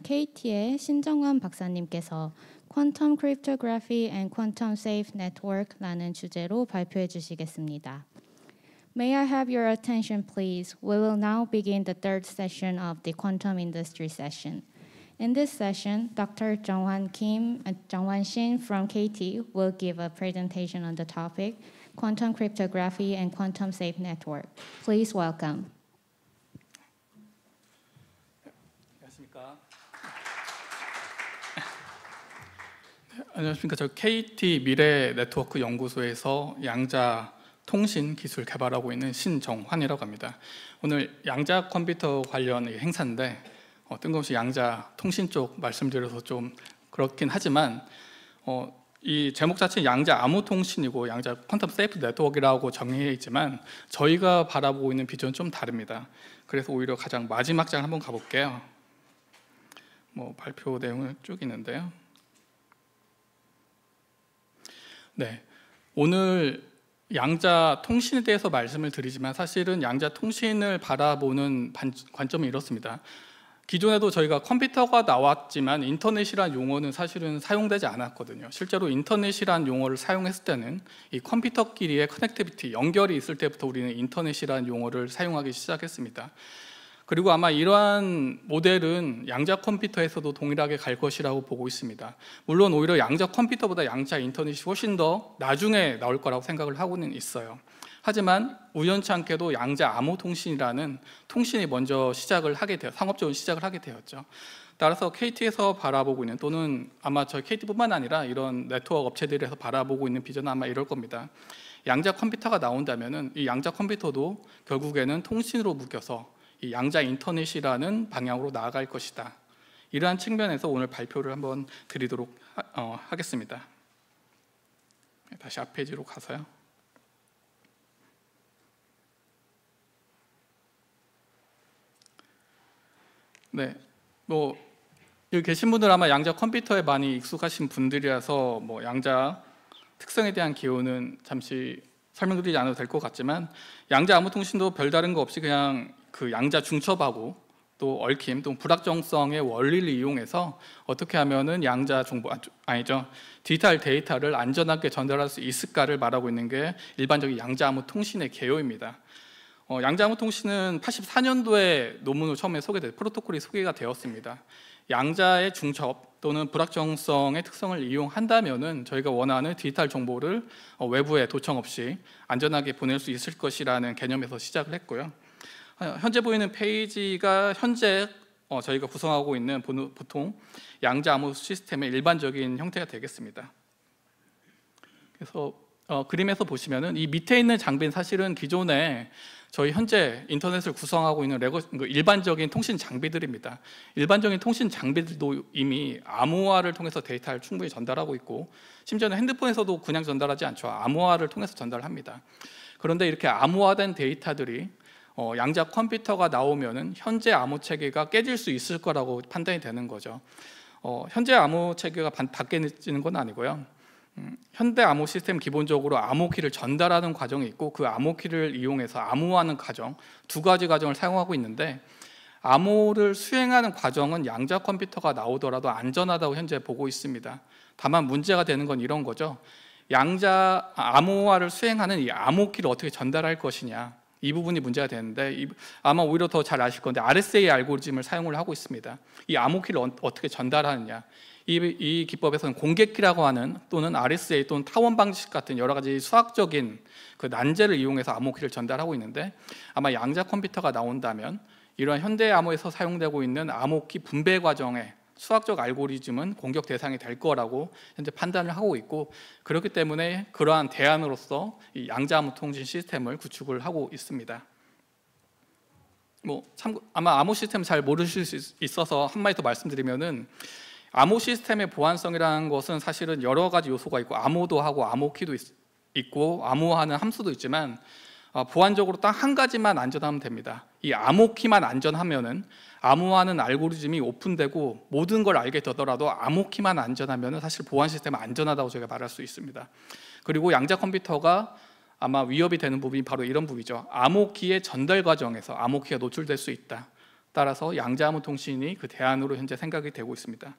KT의 신정환 박사님께서 Quantum Cryptography and Quantum Safe Network라는 주제로 발표해 주시겠습니다. May I have your attention, please? We will now begin the third session of the Quantum Industry session. In this session, Dr. Jung-Hwan Shin from KT will give a presentation on the topic Quantum Cryptography and Quantum Safe Network. Please welcome. 안녕하십니까. 저 KT 미래 네트워크 연구소에서 양자 통신 기술 개발하고 있는 신정환이라고 합니다. 오늘 양자 컴퓨터 관련 행사인데 뜬금없이 양자 통신 쪽 말씀드려서 좀 그렇긴 하지만 이 제목 자체는 양자 암호 통신이고 양자 퀀텀 세이프 네트워크라고 정의해 있지만 저희가 바라보고 있는 비전은 좀 다릅니다. 그래서 오히려 가장 마지막 장 한번 가볼게요. 발표 내용을 쭉 있는데요. 네, 오늘 양자 통신에 대해서 말씀을 드리지만 사실은 양자 통신을 바라보는 관점은 이렇습니다. 기존에도 저희가 컴퓨터가 나왔지만 인터넷이란 용어는 사실은 사용되지 않았거든요. 실제로 인터넷이란 용어를 사용했을 때는 이 컴퓨터끼리의 커넥티비티, 연결이 있을 때부터 우리는 인터넷이란 용어를 사용하기 시작했습니다. 그리고 아마 이러한 모델은 양자 컴퓨터에서도 동일하게 갈 것이라고 보고 있습니다. 물론 오히려 양자 컴퓨터보다 양자 인터넷이 훨씬 더 나중에 나올 거라고 생각을 하고는 있어요. 하지만 우연치 않게도 양자 암호 통신이라는 통신이 먼저 상업적으로 시작을 하게 되었죠. 따라서 KT에서 바라보고 있는, 또는 아마 저희 KT뿐만 아니라 이런 네트워크 업체들에서 바라보고 있는 비전은 아마 이럴 겁니다. 양자 컴퓨터가 나온다면은 이 양자 컴퓨터도 결국에는 통신으로 묶여서 이 양자 인터넷이라는 방향으로 나아갈 것이다. 이러한 측면에서 오늘 발표를 한번 드리도록 하겠습니다. 다시 앞 페이지로 가서요. 네, 여기 계신 분들 아마 양자 컴퓨터에 많이 익숙하신 분들이라서 양자 특성에 대한 기호는 잠시 설명드리지 않아도 될 것 같지만 양자 암호 통신도 별다른 거 없이 그냥 그 양자 중첩하고 또 얽힘 또 불확정성의 원리를 이용해서 어떻게 하면은 양자 정보 디지털 데이터를 안전하게 전달할 수 있을까를 말하고 있는 게 일반적인 양자 암호 통신의 개요입니다. 양자 암호 통신은 84년도에 논문으로 처음에 프로토콜이 소개가 되었습니다. 양자의 중첩 또는 불확정성의 특성을 이용한다면은 저희가 원하는 디지털 정보를 외부에 도청 없이 안전하게 보낼 수 있을 것이라는 개념에서 시작을 했고요. 현재 보이는 페이지가 현재 저희가 구성하고 있는 보통 양자 암호 시스템의 일반적인 형태가 되겠습니다. 그래서 그림에서 보시면은 이 밑에 있는 장비는 사실은 기존에 저희 현재 인터넷을 구성하고 있는 일반적인 통신 장비들입니다. 일반적인 통신 장비들도 이미 암호화를 통해서 데이터를 충분히 전달하고 있고, 심지어는 핸드폰에서도 그냥 전달하지 않죠. 암호화를 통해서 전달합니다. 그런데 이렇게 암호화된 데이터들이 양자 컴퓨터가 나오면은 현재 암호 체계가 깨질 수 있을 거라고 판단이 되는 거죠. 현재 암호 체계가 바뀌는 건 아니고요. 현대 암호 시스템 기본적으로 암호키를 전달하는 과정이 있고 그 암호키를 이용해서 암호화하는 과정, 두 가지 과정을 사용하고 있는데, 암호를 수행하는 과정은 양자 컴퓨터가 나오더라도 안전하다고 현재 보고 있습니다. 다만 문제가 되는 건 이런 거죠. 암호화를 수행하는 이 암호키를 어떻게 전달할 것이냐, 이 부분이 문제가 되는데, 아마 오히려 더 잘 아실 건데 RSA 알고리즘을 사용을 하고 있습니다. 이 암호키를 어떻게 전달하느냐, 이 기법에서는 공개키라고 하는 또는 RSA 또는 타원 방식 같은 여러 가지 수학적인 그 난제를 이용해서 암호키를 전달하고 있는데, 아마 양자 컴퓨터가 나온다면 이러한 현대 암호에서 사용되고 있는 암호키 분배 과정의 수학적 알고리즘은 공격 대상이 될 거라고 현재 판단을 하고 있고, 그렇기 때문에 그러한 대안으로서 이 양자 암호 통신 시스템을 구축을 하고 있습니다. 아마 암호 시스템 잘 모르실 수 있어서 한마디 더 말씀드리면은, 암호 시스템의 보안성이라는 것은 사실은 여러 가지 요소가 있고, 암호도 하고 암호키도 있고 암호하는 함수도 있지만 보안적으로 딱 한 가지만 안전하면 됩니다. 이 암호키만 안전하면은 암호하는 알고리즘이 오픈되고 모든 걸 알게 되더라도 암호키만 안전하면은 사실 보안 시스템은 안전하다고 저희가 말할 수 있습니다. 그리고 양자 컴퓨터가 아마 위협이 되는 부분이 바로 이런 부분이죠. 암호키의 전달 과정에서 암호키가 노출될 수 있다. 따라서 양자암호 통신이 그 대안으로 현재 생각이 되고 있습니다.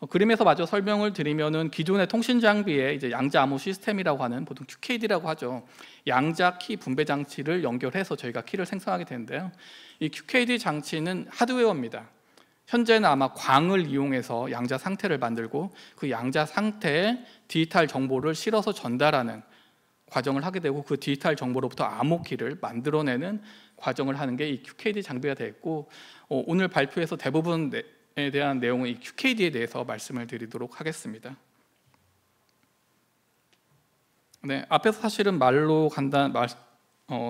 그림에서 마저 설명을 드리면은 기존의 통신 장비에 이제 양자 암호 시스템이라고 하는 보통 QKD라고 하죠. 양자 키 분배 장치를 연결해서 저희가 키를 생성하게 되는데요. 이 QKD 장치는 하드웨어입니다. 현재는 아마 광을 이용해서 양자 상태를 만들고 그 양자 상태에 디지털 정보를 실어서 전달하는 과정을 하게 되고 그 디지털 정보로부터 암호 키를 만들어내는 과정을 하는 게 이 QKD 장비가 되어 있고 오늘 발표에서 대부분 에 대한 내용은 이 QKD에 대해서 말씀을 드리도록 하겠습니다. 네, 앞에서 사실은 말로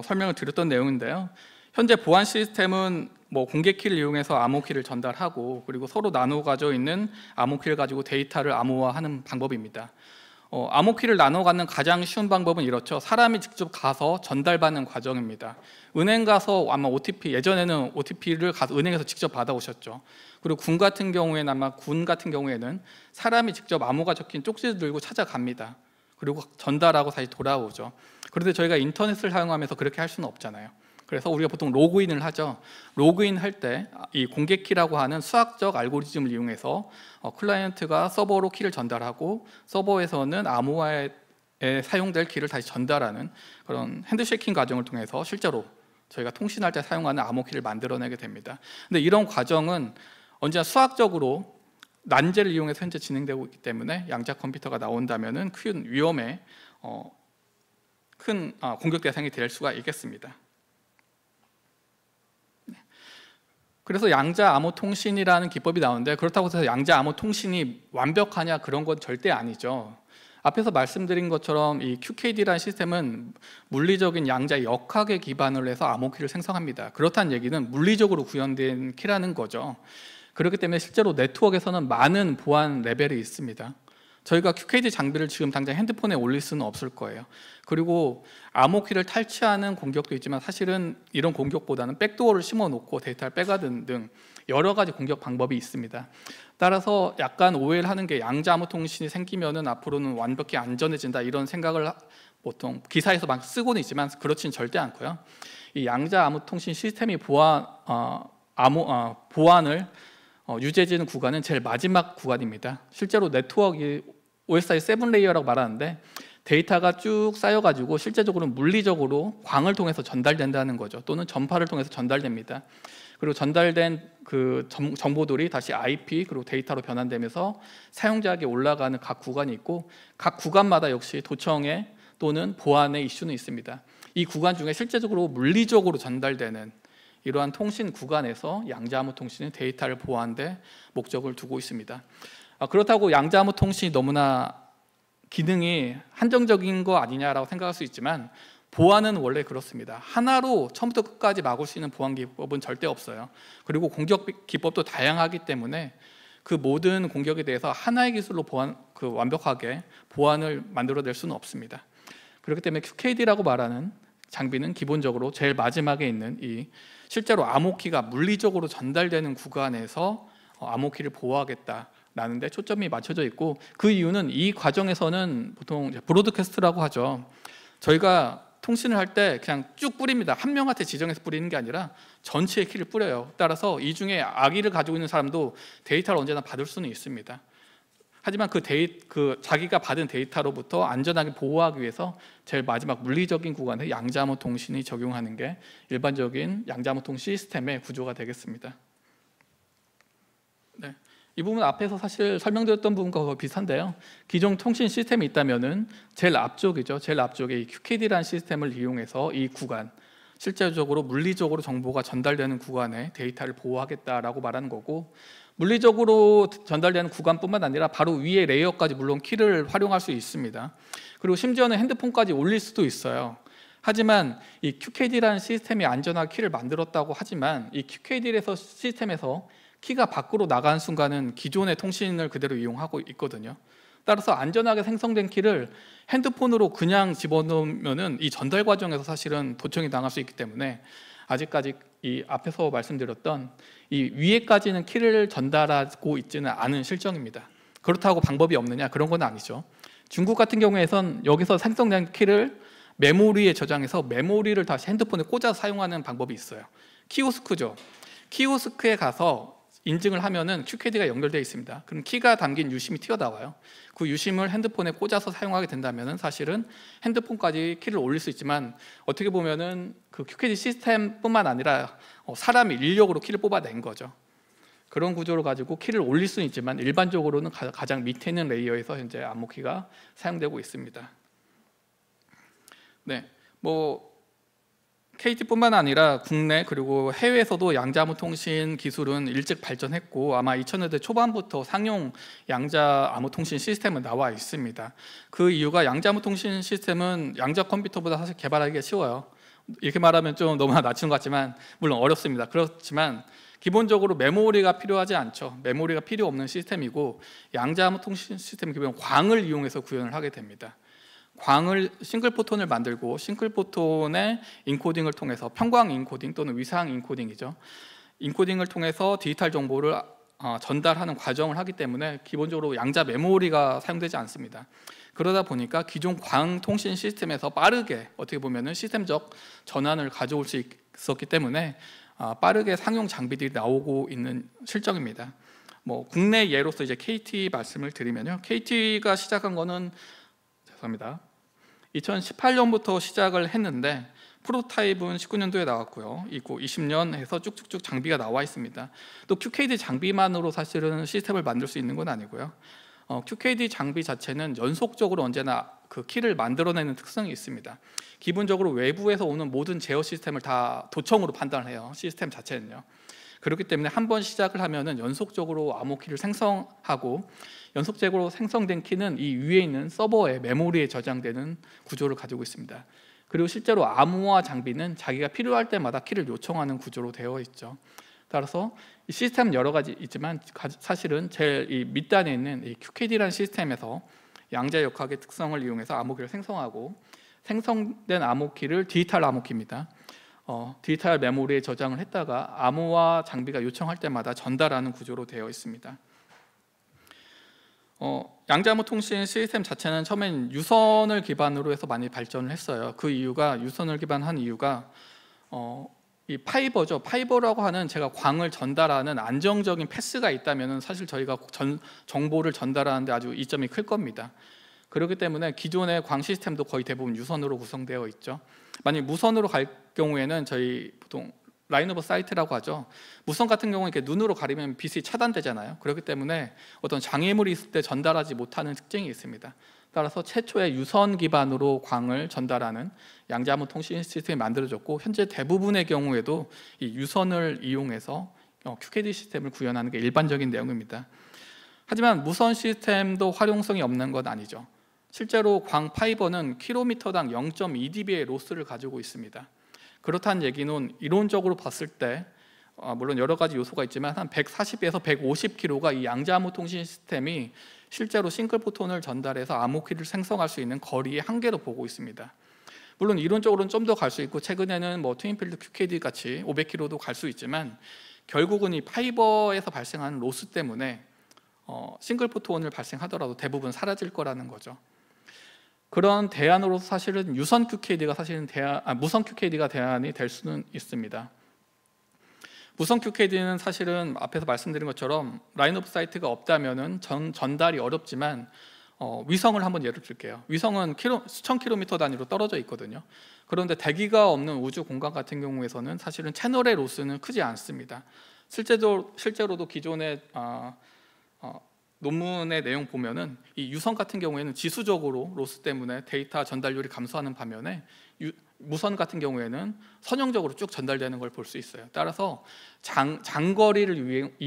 설명을 드렸던 내용인데요. 현재 보안 시스템은 공개 키를 이용해서 암호 키를 전달하고 그리고 서로 나누어 가져 있는 암호 키를 가지고 데이터를 암호화하는 방법입니다. 암호 키를 나눠 갖는 가장 쉬운 방법은 이렇죠. 사람이 직접 가서 전달받는 과정입니다. 은행 가서 아마 OTP, 예전에는 OTP를 가서 은행에서 직접 받아오셨죠. 그리고 군 같은 경우에는 사람이 직접 암호가 적힌 쪽지를 들고 찾아갑니다. 그리고 전달하고 다시 돌아오죠. 그런데 저희가 인터넷을 사용하면서 그렇게 할 수는 없잖아요. 그래서 우리가 보통 로그인을 하죠. 로그인 할 때 이 공개키라고 하는 수학적 알고리즘을 이용해서 클라이언트가 서버로 키를 전달하고 서버에서는 암호화에 사용될 키를 다시 전달하는 그런 핸드쉐이킹 과정을 통해서 실제로 저희가 통신할 때 사용하는 암호 키를 만들어내게 됩니다. 근데 이런 과정은 언제나 수학적으로 난제를 이용해서 현재 진행되고 있기 때문에 양자 컴퓨터가 나온다면은 큰 위험에 큰 공격 대상이 될 수가 있겠습니다. 그래서 양자 암호 통신이라는 기법이 나오는데 그렇다고 해서 양자 암호 통신이 완벽하냐 그런 건 절대 아니죠. 앞에서 말씀드린 것처럼 이 QKD라는 시스템은 물리적인 양자 역학에 기반을 해서 암호 키를 생성합니다. 그렇다는 얘기는 물리적으로 구현된 키라는 거죠. 그렇기 때문에 실제로 네트워크에서는 많은 보안 레벨이 있습니다. 저희가 QKD 장비를 지금 당장 핸드폰에 올릴 수는 없을 거예요. 그리고 암호키를 탈취하는 공격도 있지만 사실은 이런 공격보다는 백도어를 심어놓고 데이터를 빼가든 등 여러 가지 공격 방법이 있습니다. 따라서 약간 오해를 하는 게 양자 암호 통신이 생기면은 앞으로는 완벽히 안전해진다 이런 생각을 보통 기사에서 막 쓰고는 있지만 그렇지는 절대 않고요. 이 양자 암호 통신 시스템이 보안을 유지해지는 구간은 제일 마지막 구간입니다. 실제로 네트워크 OSI 7레이어라고 말하는데 데이터가 쭉 쌓여가지고 실제적으로 물리적으로 광을 통해서 전달된다는 거죠. 또는 전파를 통해서 전달됩니다. 그리고 전달된 그 정보들이 다시 IP 그리고 데이터로 변환되면서 사용자에게 올라가는 각 구간이 있고 각 구간마다 역시 도청의 또는 보안의 이슈는 있습니다. 이 구간 중에 실제적으로 물리적으로 전달되는 이러한 통신 구간에서 양자 암호 통신은 데이터를 보호하는 데 목적을 두고 있습니다. 그렇다고 양자 암호 통신이 너무나 기능이 한정적인 거 아니냐라고 생각할 수 있지만 보안은 원래 그렇습니다. 하나로 처음부터 끝까지 막을 수 있는 보안 기법은 절대 없어요. 그리고 공격 기법도 다양하기 때문에 그 모든 공격에 대해서 하나의 기술로 완벽하게 보안을 만들어낼 수는 없습니다. 그렇기 때문에 QKD라고 말하는 장비는 기본적으로 제일 마지막에 있는 이 실제로 암호키가 물리적으로 전달되는 구간에서 암호키를 보호하겠다라는 데 초점이 맞춰져 있고 그 이유는 이 과정에서는 보통 브로드캐스트라고 하죠. 저희가 통신을 할 때 그냥 쭉 뿌립니다. 한 명한테 지정해서 뿌리는 게 아니라 전체의 키를 뿌려요. 따라서 이 중에 악의를 가지고 있는 사람도 데이터를 언제나 받을 수는 있습니다. 하지만 자기가 받은 데이터로부터 안전하게 보호하기 위해서 제일 마지막 물리적인 구간에 양자 암호 통신이 적용하는 게 일반적인 양자 암호 통신 시스템의 구조가 되겠습니다. 네. 이 부분 앞에서 사실 설명드렸던 부분과 거의 비슷한데요. 기존 통신 시스템이 있다면은 제일 앞쪽이죠. 제일 앞쪽에 이 QKD라는 시스템을 이용해서 이 구간, 실제적으로 물리적으로 정보가 전달되는 구간에 데이터를 보호하겠다라고 말하는 거고 물리적으로 전달되는 구간뿐만 아니라 바로 위에 레이어까지 물론 키를 활용할 수 있습니다. 그리고 심지어는 핸드폰까지 올릴 수도 있어요. 하지만 이 QKD라는 시스템이 안전하게 키를 만들었다고 하지만 이 QKD 시스템에서 키가 밖으로 나가는 순간은 기존의 통신을 그대로 이용하고 있거든요. 따라서 안전하게 생성된 키를 핸드폰으로 그냥 집어넣으면은 이 전달 과정에서 사실은 도청이 당할 수 있기 때문에 아직까지 이 앞에서 말씀드렸던 이 위에까지는 키를 전달하고 있지는 않은 실정입니다. 그렇다고 방법이 없느냐? 그런 건 아니죠. 중국 같은 경우에선 여기서 생성된 키를 메모리에 저장해서 메모리를 다시 핸드폰에 꽂아서 사용하는 방법이 있어요. 키오스크죠. 키오스크에 가서 인증을 하면은 QKD가 연결되어 있습니다. 그럼 키가 담긴 유심이 튀어나와요. 그 유심을 핸드폰에 꽂아서 사용하게 된다면은 사실은 핸드폰까지 키를 올릴 수 있지만 어떻게 보면은 그 QKD 시스템뿐만 아니라 사람이 인력으로 키를 뽑아낸 거죠. 그런 구조를 가지고 키를 올릴 수는 있지만 일반적으로는 가장 밑에 있는 레이어에서 현재 암호키가 사용되고 있습니다. 네, 뭐 KT뿐만 아니라 국내 그리고 해외에서도 양자암호통신 기술은 일찍 발전했고 아마 2000년대 초반부터 상용 양자암호통신 시스템은 나와 있습니다. 그 이유가 양자암호통신 시스템은 양자 컴퓨터보다 사실 개발하기가 쉬워요. 이렇게 말하면 좀 너무나 낮추는 것 같지만 물론 어렵습니다. 그렇지만 기본적으로 메모리가 필요하지 않죠. 메모리가 필요 없는 시스템이고 양자암호통신 시스템은 기본 광을 이용해서 구현을 하게 됩니다. 광을 싱글 포톤을 만들고 싱글 포톤의 인코딩을 통해서 평광 인코딩 또는 위상 인코딩이죠. 인코딩을 통해서 디지털 정보를 전달하는 과정을 하기 때문에 기본적으로 양자 메모리가 사용되지 않습니다. 그러다 보니까 기존 광 통신 시스템에서 빠르게 어떻게 보면은 시스템적 전환을 가져올 수 있었기 때문에 빠르게 상용 장비들이 나오고 있는 실정입니다. 뭐 국내 예로서 이제 KT 말씀을 드리면요. KT가 시작한 거는 죄송합니다. 2018년부터 시작을 했는데 프로타입은 19년도에 나왔고요. 20년 해서 쭉쭉쭉 장비가 나와 있습니다. 또 QKD 장비만으로 사실은 시스템을 만들 수 있는 건 아니고요. QKD 장비 자체는 연속적으로 언제나 그 키를 만들어내는 특성이 있습니다. 기본적으로 외부에서 오는 모든 제어 시스템을 다 도청으로 판단을 해요. 시스템 자체는요. 그렇기 때문에 한번 시작을 하면은 연속적으로 암호키를 생성하고 연속적으로 생성된 키는 이 위에 있는 서버에 메모리에 저장되는 구조를 가지고 있습니다. 그리고 실제로 암호화 장비는 자기가 필요할 때마다 키를 요청하는 구조로 되어 있죠. 따라서 이 시스템은 여러 가지 있지만 사실은 제일 이 밑단에 있는 이 QKD라는 시스템에서 양자 역학의 특성을 이용해서 암호키를 생성하고 생성된 암호키를 디지털 암호키입니다. 디지털 메모리에 저장을 했다가 암호화 장비가 요청할 때마다 전달하는 구조로 되어 있습니다. 양자암호통신 시스템 자체는 처음엔 유선을 기반으로 해서 많이 발전을 했어요. 그 이유가 유선을 기반한 이유가 이 파이버죠. 파이버라고 하는 제가 광을 전달하는 안정적인 패스가 있다면 사실 저희가 정보를 전달하는데 아주 이점이 클 겁니다. 그렇기 때문에 기존의 광 시스템도 거의 대부분 유선으로 구성되어 있죠. 만약 무선으로 갈 경우에는 저희 보통 라인 오브 사이트라고 하죠. 무선 같은 경우는 이렇게 눈으로 가리면 빛이 차단되잖아요. 그렇기 때문에 어떤 장애물이 있을 때 전달하지 못하는 특징이 있습니다. 따라서 최초의 유선 기반으로 광을 전달하는 양자암호 통신 시스템이 만들어졌고 현재 대부분의 경우에도 이 유선을 이용해서 QKD 시스템을 구현하는 게 일반적인 내용입니다. 하지만 무선 시스템도 활용성이 없는 건 아니죠. 실제로 광 파이버는 킬로미터당 0.2dB의 로스를 가지고 있습니다. 그렇다는 얘기는 이론적으로 봤을 때 물론 여러 가지 요소가 있지만 한 140에서 150km가 이 양자암호 통신 시스템이 실제로 싱글 포톤을 전달해서 암호키를 생성할 수 있는 거리의 한계로 보고 있습니다. 물론 이론적으로는 좀 더 갈 수 있고 최근에는 뭐 트윈필드 QKD 같이 500km도 갈 수 있지만 결국은 이 파이버에서 발생하는 로스 때문에 싱글 포톤을 발생하더라도 대부분 사라질 거라는 거죠. 그런 대안으로서 사실은 유선 QKD가 사실은 무선 QKD가 대안이 될 수는 있습니다. 무선 QKD는 사실은 앞에서 말씀드린 것처럼 라인 오브 사이트가 없다면은 전달이 어렵지만 위성을 한번 예를 들게요. 위성은 수천 킬로미터 단위로 떨어져 있거든요. 그런데 대기가 없는 우주 공간 같은 경우에서는 사실은 채널의 로스는 크지 않습니다. 실제로도 기존의 논문의 내용 보면은 이 유선 같은 경우에는 지수적으로 로스 때문에 데이터 전달률이 감소하는 반면에 무선 같은 경우에는 선형적으로 쭉 전달되는 걸 볼 수 있어요. 따라서 장거리를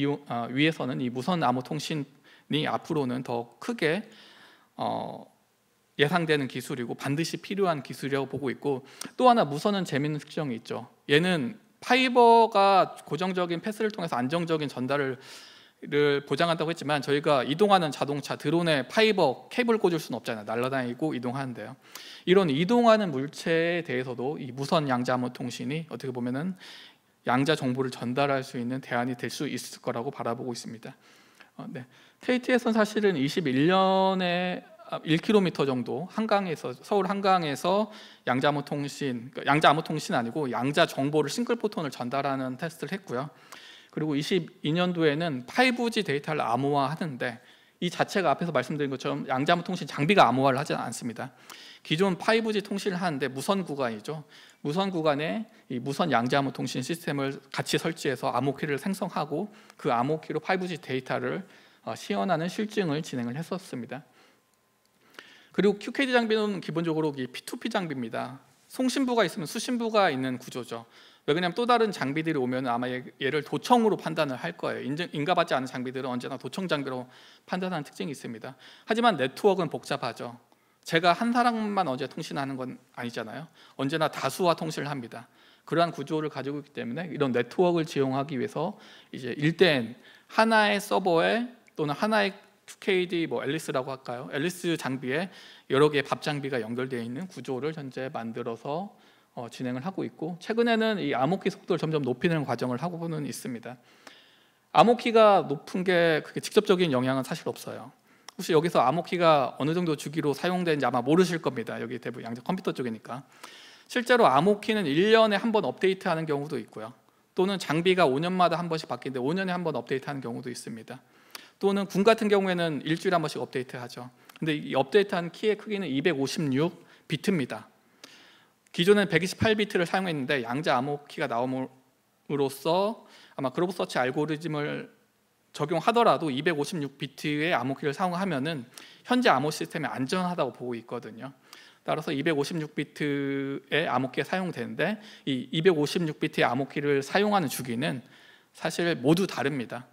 위해서는 이 무선 암호 통신이 앞으로는 더 크게 예상되는 기술이고 반드시 필요한 기술이라고 보고 있고 또 하나 무선은 재미있는 특징이 있죠. 얘는 파이버가 고정적인 패스를 통해서 안정적인 전달을 보장한다고 했지만 저희가 이동하는 자동차, 드론에 파이버 케이블 꽂을 수는 없잖아요. 날아다니고 이동하는데요. 이런 이동하는 물체에 대해서도 이 무선 양자암호 통신이 어떻게 보면은 양자 정보를 전달할 수 있는 대안이 될 수 있을 거라고 바라보고 있습니다. 네. KT에서는 사실은 21년에 1km 정도 한강에서 서울 한강에서 양자암호 통신 아니고 양자 정보를 싱글 포톤을 전달하는 테스트를 했고요. 그리고 22년도에는 5G 데이터를 암호화하는데 이 자체가 앞에서 말씀드린 것처럼 양자암호 통신 장비가 암호화를 하지 않습니다. 기존 5G 통신을 하는데 무선 구간이죠. 무선 구간에 이 무선 양자암호 통신 시스템을 같이 설치해서 암호키를 생성하고 그 암호키로 5G 데이터를 시연하는 실증을 진행을 했었습니다. 그리고 QKD 장비는 기본적으로 P2P 장비입니다. 송신부가 있으면 수신부가 있는 구조죠. 왜 그러냐면 또 다른 장비들이 오면 아마 얘를 도청으로 판단을 할 거예요. 인가받지 않은 장비들은 언제나 도청 장비로 판단하는 특징이 있습니다. 하지만 네트워크는 복잡하죠. 제가 한 사람만 언제 통신하는 건 아니잖아요. 언제나 다수와 통신을 합니다. 그러한 구조를 가지고 있기 때문에 이런 네트워크를 지용하기 위해서 이제 일대엔 하나의 서버에 또는 하나의 QKD 앨리스라고 할까요? 앨리스 장비에 여러 개의 밥 장비가 연결되어 있는 구조를 현재 만들어서 진행을 하고 있고, 최근에는 이 암호키 속도를 점점 높이는 과정을 하고는 있습니다. 암호키가 높은 게 그게 직접적인 영향은 사실 없어요. 혹시 여기서 암호키가 어느 정도 주기로 사용되는지 아마 모르실 겁니다. 여기 대부분 양자 컴퓨터 쪽이니까. 실제로 암호키는 1년에 한 번 업데이트하는 경우도 있고요. 또는 장비가 5년마다 한 번씩 바뀌는데 5년에 한 번 업데이트하는 경우도 있습니다. 또는 군 같은 경우에는 일주일에 한 번씩 업데이트하죠. 근데 이 업데이트한 키의 크기는 256비트입니다. 기존엔 128비트를 사용했는데 양자 암호키가 나옴으로써 아마 그로브 서치 알고리즘을 적용하더라도 256비트의 암호키를 사용하면은 현재 암호 시스템이 안전하다고 보고 있거든요. 따라서 256비트의 암호키가 사용되는데 이 256비트의 암호키를 사용하는 주기는 사실 모두 다릅니다.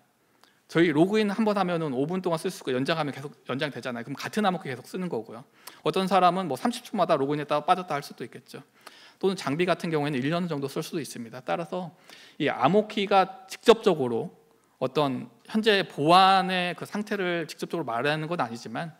저희 로그인 한 번 하면은 5분 동안 쓸 수 있고 연장하면 계속 연장되잖아요. 그럼 같은 암호키 계속 쓰는 거고요. 어떤 사람은 30초마다 로그인했다가 빠졌다 할 수도 있겠죠. 또는 장비 같은 경우에는 1년 정도 쓸 수도 있습니다. 따라서 이 암호키가 직접적으로 어떤 현재 보안의 그 상태를 직접적으로 말하는 건 아니지만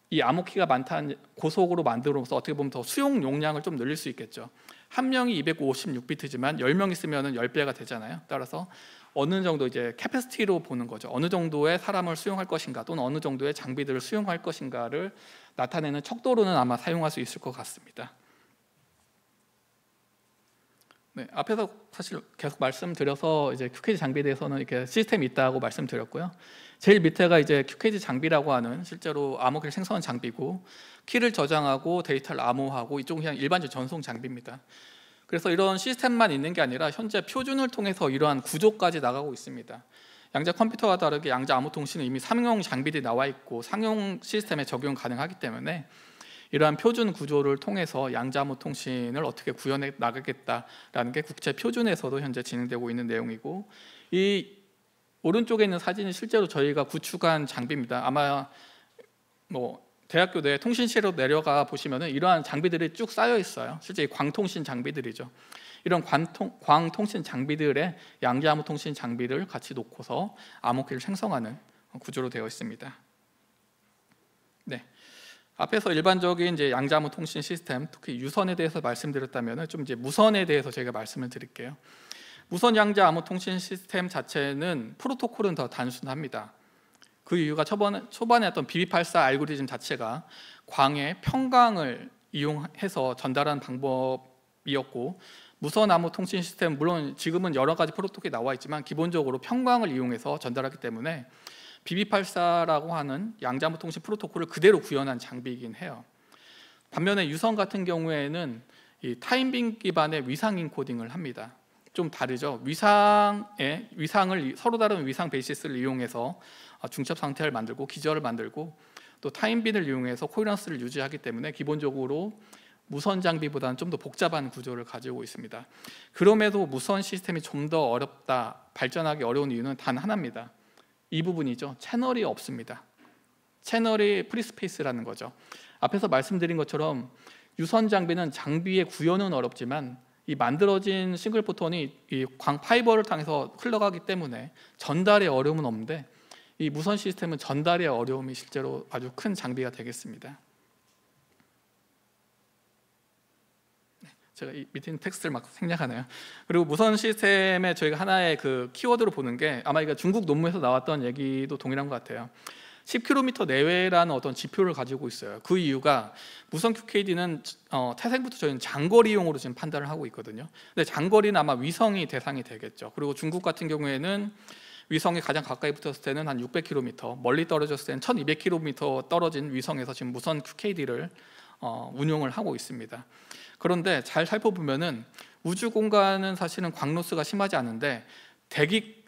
이 암호키가 많다는 고속으로 만들어서 어떻게 보면 더 수용 용량을 좀 늘릴 수 있겠죠. 한 명이 256비트지만 10명 있으면 10배가 되잖아요. 따라서 어느 정도 이제 캐패시티로 보는 거죠. 어느 정도의 사람을 수용할 것인가 또는 어느 정도의 장비들을 수용할 것인가를 나타내는 척도로는 아마 사용할 수 있을 것 같습니다. 네, 앞에서 사실 계속 말씀드려서 이제 QKD 장비에 대해서는 이렇게 시스템이 있다고 말씀드렸고요. 제일 밑에가 이제 QKD 장비라고 하는 실제로 암호키를 생성한 장비고, 키를 저장하고 데이터를 암호하고, 이쪽은 그냥 일반적 전송 장비입니다. 그래서 이런 시스템만 있는 게 아니라 현재 표준을 통해서 이러한 구조까지 나가고 있습니다. 양자 컴퓨터와 다르게 양자 암호 통신은 이미 상용 장비들이 나와 있고 상용 시스템에 적용 가능하기 때문에 이러한 표준 구조를 통해서 양자 암호 통신을 어떻게 구현해 나가겠다라는 게 국제 표준에서도 현재 진행되고 있는 내용이고, 이 오른쪽에 있는 사진이 실제로 저희가 구축한 장비입니다. 아마 대학교 내 통신실로 내려가 보시면은 이러한 장비들이 쭉 쌓여 있어요. 실제 광통신 장비들이죠. 이런 광통신 장비들의 양자 암호 통신 장비를 같이 놓고서 암호키를 생성하는 구조로 되어 있습니다. 네. 앞에서 일반적인 이제 양자 암호 통신 시스템, 특히 유선에 대해서 말씀드렸다면은 좀 이제 무선에 대해서 제가 말씀을 드릴게요. 무선 양자 암호 통신 시스템 자체는 프로토콜은 더 단순합니다. 그 이유가 초반에 어떤 BB84 알고리즘 자체가 광의 평광을 이용해서 전달하는 방법이었고, 무선 암호 통신 시스템 물론 지금은 여러 가지 프로토콜이 나와 있지만 기본적으로 평광을 이용해서 전달하기 때문에 BB84라고 하는 양자 암호 통신 프로토콜을 그대로 구현한 장비이긴 해요. 반면에 유선 같은 경우에는 이 타임빙 기반의 위상 인코딩을 합니다. 좀 다르죠. 위상을 서로 다른 위상 베이시스를 이용해서 중첩 상태를 만들고 기저를 만들고 또 타임빈을 이용해서 코헤런스를 유지하기 때문에 기본적으로 무선 장비보다는 좀 더 복잡한 구조를 가지고 있습니다. 그럼에도 무선 시스템이 좀 더 어렵다, 발전하기 어려운 이유는 단 하나입니다. 이 부분이죠. 채널이 없습니다. 채널이 프리스페이스라는 거죠. 앞에서 말씀드린 것처럼 유선 장비는 장비의 구현은 어렵지만 이 만들어진 싱글 포톤이 이 광 파이버를 통해서 흘러가기 때문에 전달의 어려움은 없는데, 이 무선 시스템은 전달의 어려움이 실제로 아주 큰 장비가 되겠습니다. 제가 이 밑에 있는 텍스트를 막 생략하네요. 그리고 무선 시스템에 저희가 하나의 그 키워드로 보는 게 아마 이거 중국 논문에서 나왔던 얘기도 동일한 것 같아요. 10km 내외라는 어떤 지표를 가지고 있어요. 그 이유가 무선 QKD는 태생부터 저희는 장거리용으로 지금 판단을 하고 있거든요. 근데 장거리는 아마 위성이 대상이 되겠죠. 그리고 중국 같은 경우에는 위성이 가장 가까이 붙었을 때는 한 600km, 멀리 떨어졌을 때는 1200km 떨어진 위성에서 지금 무선 QKD를 운용을 하고 있습니다. 그런데 잘 살펴보면은 우주 공간은 사실은 광로스가 심하지 않은데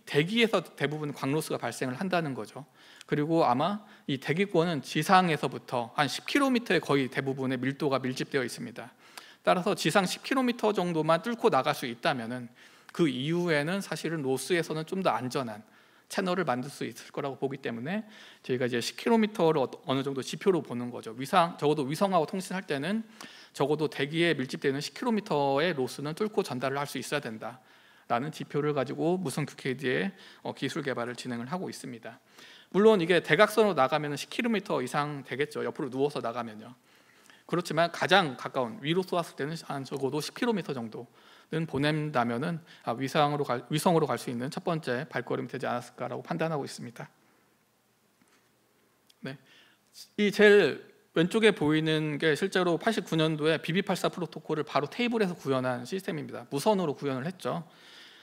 대기에서 대부분 광로스가 발생을 한다는 거죠. 그리고 아마 이 대기권은 지상에서부터 한 10km에 거의 대부분의 밀도가 밀집되어 있습니다. 따라서 지상 10km 정도만 뚫고 나갈 수 있다면은 그 이후에는 사실은 로스에서는 좀 더 안전한 채널을 만들 수 있을 거라고 보기 때문에 저희가 이제 10km를 어느 정도 지표로 보는 거죠. 적어도 위성하고 통신할 때는 적어도 대기에 밀집되는 10km의 로스는 뚫고 전달을 할 수 있어야 된다라는 지표를 가지고 무선 QKD의 기술 개발을 진행을 하고 있습니다. 물론 이게 대각선으로 나가면 10km 이상 되겠죠. 옆으로 누워서 나가면요. 그렇지만 가장 가까운 위로 쏘았을 때는 한 적어도 10km 정도는 보낸다면은 위성으로 갈 수 있는 첫 번째 발걸음이 되지 않았을까라고 판단하고 있습니다. 네, 이 제일 왼쪽에 보이는 게 실제로 89년도에 BB84 프로토콜을 바로 테이블에서 구현한 시스템입니다. 무선으로 구현을 했죠.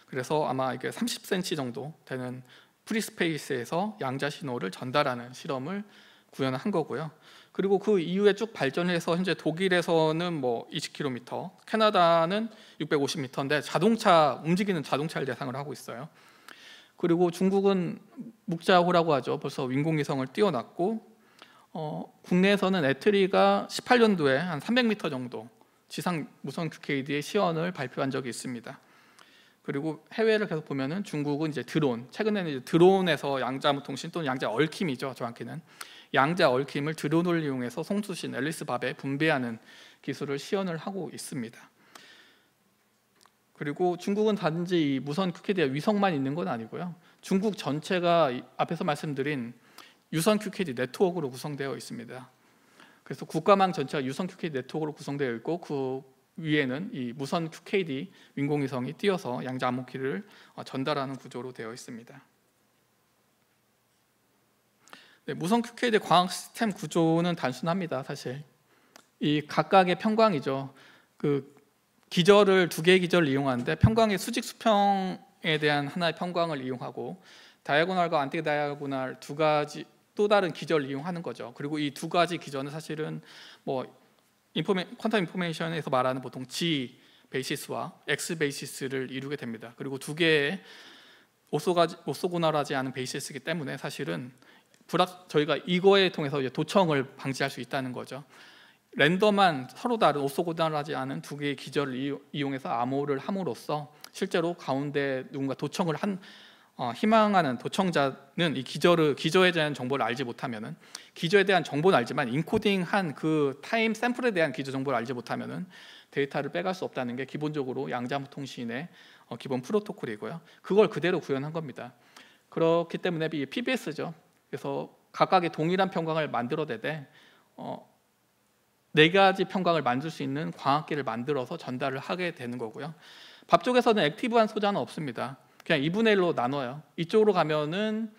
그래서 아마 이게 30cm 정도 되는 프리스페이스에서 양자 신호를 전달하는 실험을 구현한 거고요. 그리고 그 이후에 쭉 발전해서 현재 독일에서는 뭐 20km, 캐나다는 650m인데 움직이는 자동차를 대상으로 하고 있어요. 그리고 중국은 묵자호라고 하죠. 벌써 인공위성을 띄워놨고 국내에서는 애트리가 18년도에 한 300m 정도 지상 무선 QKD의 시연을 발표한 적이 있습니다. 그리고 해외를 계속 보면은 중국은 이제 최근에는 이제 드론에서 양자 통신 또는 양자 얽힘이죠. 정확히는 양자 얽힘을 드론을 이용해서 송수신, 앨리스 밥에 분배하는 기술을 시연을 하고 있습니다. 그리고 중국은 단지 이 무선 QKD의 위성만 있는 건 아니고요. 중국 전체가 앞에서 말씀드린 유선 QKD 네트워크로 구성되어 있습니다. 그래서 국가망 전체가 유선 QKD 네트워크로 구성되어 있고 그 위에는 이 무선 QKD 인공위성이 띄어서 양자 암호키를 전달하는 구조로 되어 있습니다. 네, 무선 QKD 광학 시스템 구조는 단순합니다. 사실 이 각각의 평광이죠. 그 기절을 두 개의 기절을 이용하는데 평광의 수직 수평에 대한 하나의 평광을 이용하고 다이아고널과 안티 다이아고널 두 가지 또 다른 기절을 이용하는 거죠. 그리고 이 두 가지 기전은 사실은 뭐 퀀텀 인포메이션에서 말하는 보통 G 베이시스와 X 베이시스를 이루게 됩니다. 그리고 두 개의 오소고널하지 않은 베이시스이기 때문에 사실은 저희가 이거에 통해서 이제 도청을 방지할 수 있다는 거죠. 랜덤한 서로 다른 오소고널하지 않은 두 개의 기절을 이용해서 암호를 함으로써 실제로 가운데 누군가 도청을 희망하는 도청자는 이 기저에 대한 정보를 알지 못하면은 기저에 대한 정보는 알지만 인코딩한 그 타임 샘플에 대한 기저 정보를 알지 못하면은 데이터를 빼갈 수 없다는 게 기본적으로 양자암호 통신의 기본 프로토콜이고요. 그걸 그대로 구현한 겁니다. 그렇기 때문에 이 PBS죠. 그래서 각각의 동일한 평광을 만들어내되 네 가지 평광을 만들 수 있는 광학기를 만들어서 전달을 하게 되는 거고요. 밥 쪽에서는 액티브한 소자는 없습니다. 그냥 2분의 1로 나눠요. 이쪽으로 가면은